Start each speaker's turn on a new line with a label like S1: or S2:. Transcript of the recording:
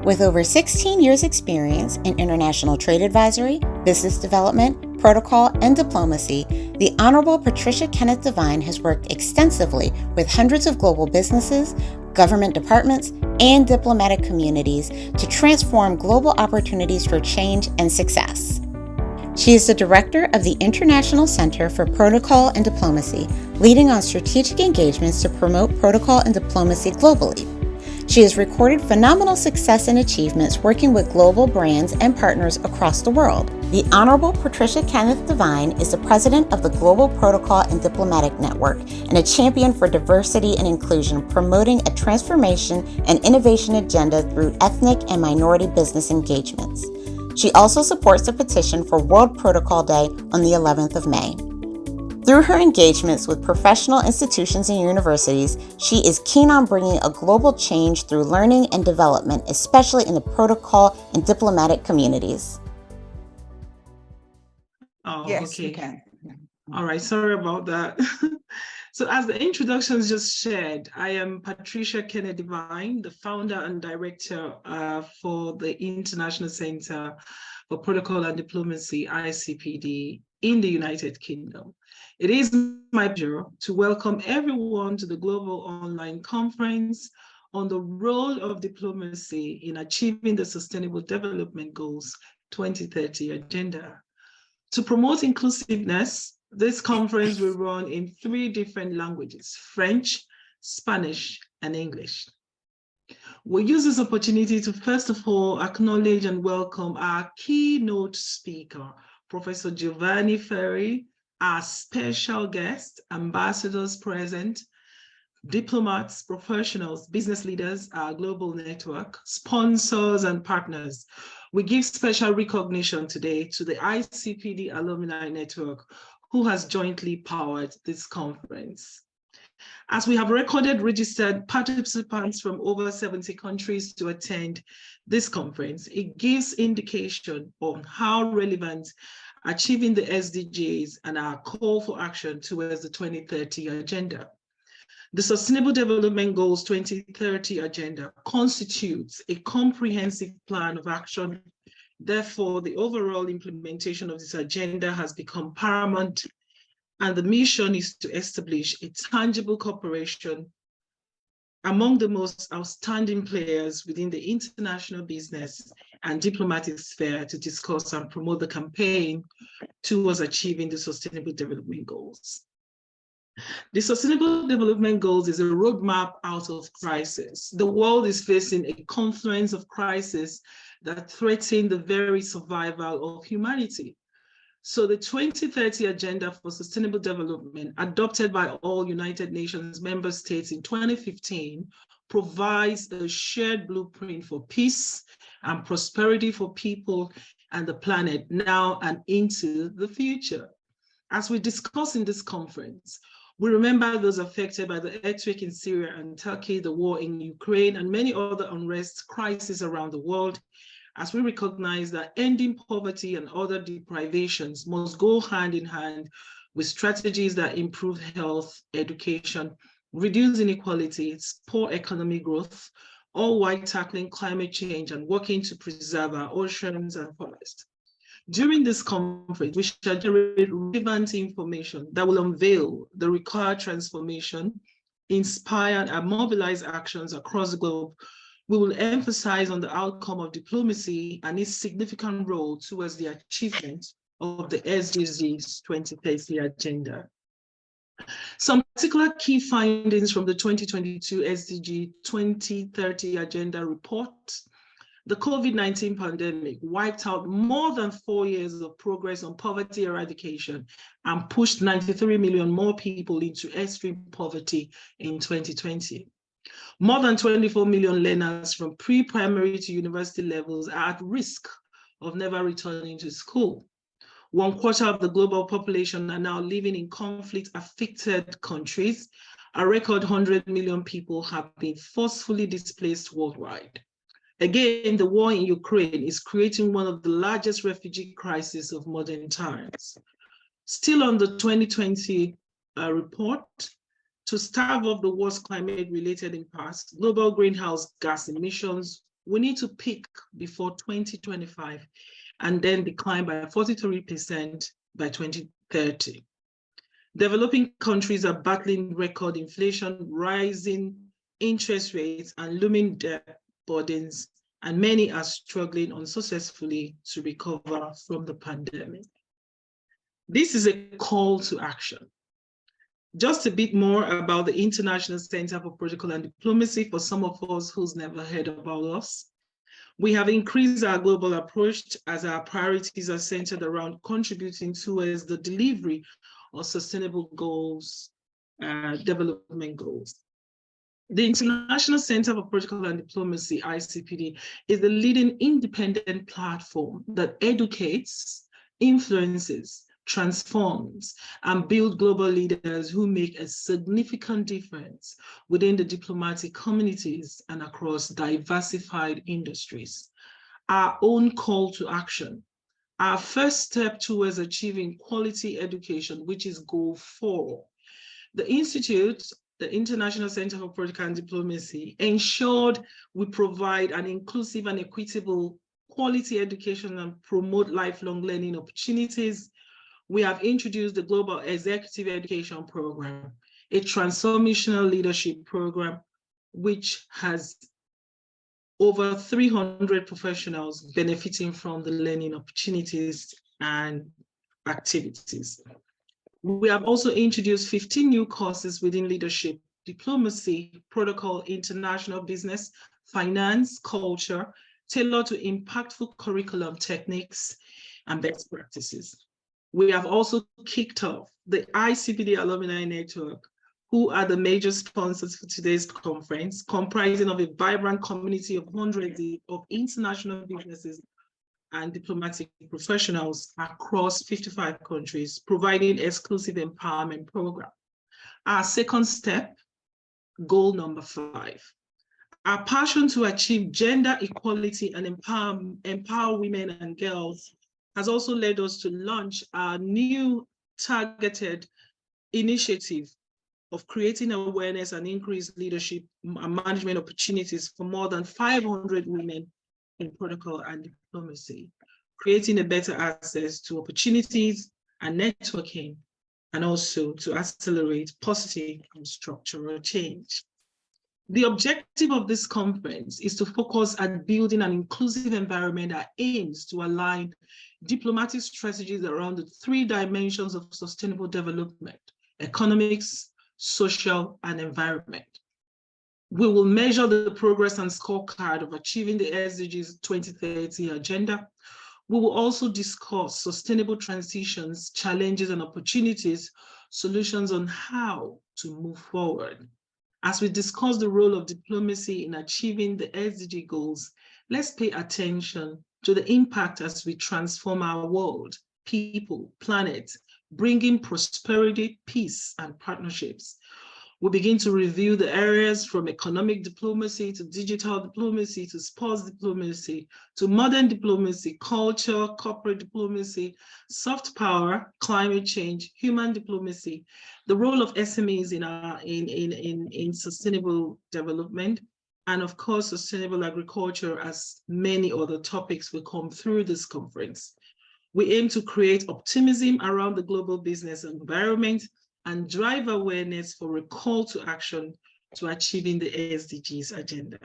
S1: With over 16 years' experience in international trade advisory, business development, protocol, and diplomacy, the Honorable Patricia Kenneth Devine has worked extensively with hundreds of global businesses, government departments, and diplomatic communities to transform global opportunities for change and success. She is the director of the International Center for Protocol and Diplomacy, leading on strategic engagements to promote protocol and diplomacy globally. She has recorded phenomenal success and achievements working with global brands and partners across the world. The Honorable Patricia Kenneth Devine is the president of the Global Protocol and Diplomatic Network and a champion for diversity and inclusion, promoting a transformation and innovation agenda through ethnic and minority business engagements. She also supports the petition for World Protocol Day on the 11th of May. Through her engagements with professional institutions and universities, she is keen on bringing a global change through learning and development, especially in the protocol and diplomatic communities.
S2: Oh,
S3: yes,
S2: okay.
S3: you can.
S2: All right, sorry about that. So as the introductions just shared, I am Patricia Kenneth Devine, the founder and director for the International Center for Protocol and Diplomacy, ICPD, in the United Kingdom. It is my pleasure to welcome everyone to the Global Online Conference on the role of diplomacy in achieving the Sustainable Development Goals 2030 agenda. To promote inclusiveness, this conference will run in 3 different languages: French, Spanish, and English. We'll use this opportunity to first of all acknowledge and welcome our keynote speaker, Professor Giovanni Ferri, our special guest, ambassadors present, diplomats, professionals, business leaders, our global network, sponsors, and partners. We give special recognition today to the ICPD Alumni Network, who has jointly powered this conference. As we have recorded registered participants from over 70 countries to attend this conference, it gives indication on how relevant achieving the SDGs and our call for action towards the 2030 agenda. The Sustainable Development Goals 2030 agenda constitutes a comprehensive plan of action. Therefore, the overall implementation of this agenda has become paramount, and the mission is to establish a tangible cooperation among the most outstanding players within the international business and diplomatic sphere to discuss and promote the campaign towards achieving the Sustainable Development Goals. The Sustainable Development Goals is a roadmap out of crisis. The world is facing a confluence of crises that threaten the very survival of humanity. So the 2030 Agenda for Sustainable Development, adopted by all United Nations member states in 2015, provides a shared blueprint for peace and prosperity for people and the planet now and into the future. As we discuss in this conference, we remember those affected by the earthquake in Syria and Turkey, the war in Ukraine, and many other unrest crises around the world, as we recognize that ending poverty and other deprivations must go hand in hand with strategies that improve health, education, reduce inequality, support economic growth, all while tackling climate change and working to preserve our oceans and forests. During this conference, we shall generate relevant information that will unveil the required transformation, inspire and mobilize actions across the globe. We will emphasize on the outcome of diplomacy and its significant role towards the achievement of the SDGs 2030 agenda. Some particular key findings from the 2022 SDG 2030 agenda report. The COVID-19 pandemic wiped out more than 4 years of progress on poverty eradication and pushed 93 million more people into extreme poverty in 2020. More than 24 million learners from pre-primary to university levels are at risk of never returning to school. 1/4 of the global population are now living in conflict-affected countries. A record 100 million people have been forcefully displaced worldwide. Again, the war in Ukraine is creating one of the largest refugee crises of modern times. Still on the 2020 report, to stave off the worst climate-related impacts, global greenhouse gas emissions we need to peak before 2025 and then decline by 43% by 2030. Developing countries are battling record inflation, rising interest rates, and looming debt burdens, and many are struggling unsuccessfully to recover from the pandemic. This is a call to action. Just a bit more about the International Center for Protocol and Diplomacy for some of us who's never heard about us. We have increased our global approach as our priorities are centered around contributing towards the delivery of sustainable goals, development goals. The International Center for Protocol and Diplomacy, ICPD, is the leading independent platform that educates, influences, transforms, and builds global leaders who make a significant difference within the diplomatic communities and across diversified industries. Our own call to action. Our first step towards achieving quality education, which is goal 4. The Institute, the International Center for Protocol and Diplomacy, ensured we provide an inclusive and equitable quality education and promote lifelong learning opportunities. We have introduced the Global Executive Education Program, a transformational leadership program, which has over 300 professionals benefiting from the learning opportunities and activities. We have also introduced 15 new courses within leadership, diplomacy, protocol, international business, finance, culture, tailored to impactful curriculum techniques and best practices. We have also kicked off the ICPD Alumni Network, who are the major sponsors for today's conference, comprising of a vibrant community of hundreds of international businesses and diplomatic professionals across 55 countries, providing exclusive empowerment program. Our second step, goal number 5. Our passion to achieve gender equality and empower women and girls has also led us to launch our new targeted initiative of creating awareness and increased leadership and management opportunities for more than 500 women in protocol and diplomacy, creating a better access to opportunities and networking, and also to accelerate positive and structural change. The objective of this conference is to focus on building an inclusive environment that aims to align diplomatic strategies around the 3 dimensions of sustainable development: economics, social, and environment. We will measure the progress and scorecard of achieving the SDGs 2030 agenda. We will also discuss sustainable transitions, challenges and opportunities, solutions on how to move forward. As we discuss the role of diplomacy in achieving the SDG goals, let's pay attention to the impact as we transform our world, people, planet, bringing prosperity, peace, and partnerships. We begin to review the areas from economic diplomacy to digital diplomacy to sports diplomacy to modern diplomacy, culture, corporate diplomacy, soft power, climate change, human diplomacy, the role of SMEs in sustainable development, and of course, sustainable agriculture, as many other topics will come through this conference. We aim to create optimism around the global business environment and drive awareness for a call to action to achieving the SDGs agenda.